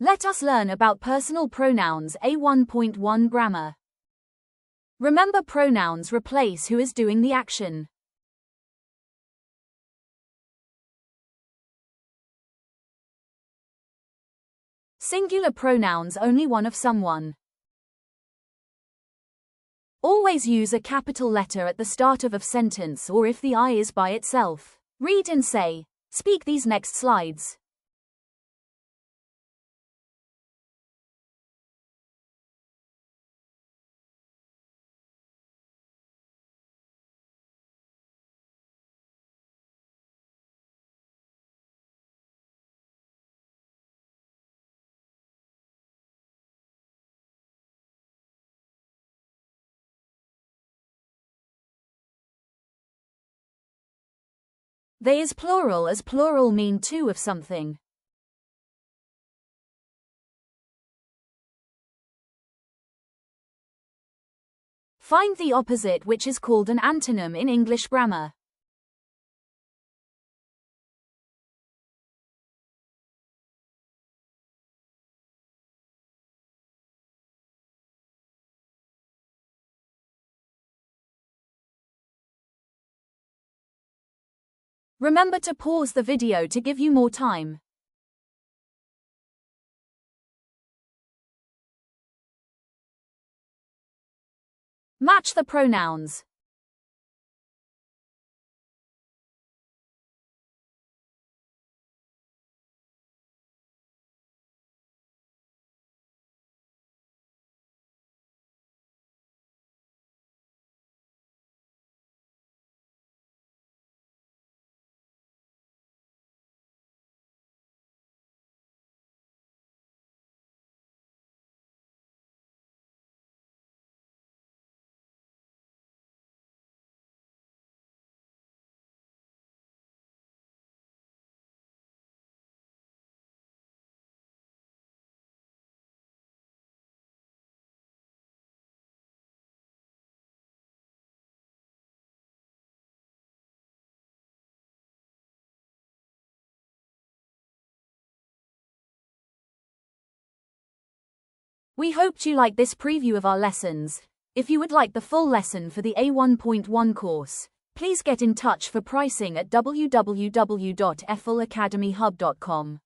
Let us learn about personal pronouns. A1.1 Grammar. Remember, pronouns replace who is doing the action. Singular pronouns only one of someone. Always use a capital letter at the start of a sentence or if the I is by itself. Read and say. Speak these next slides. They is plural as plural mean two of something. Find the opposite, which is called an antonym in English grammar. Remember to pause the video to give you more time. Match the pronouns. We hoped you liked this preview of our lessons. If you would like the full lesson for the A1.1 course, please get in touch for pricing at www.eflacademyhub.com.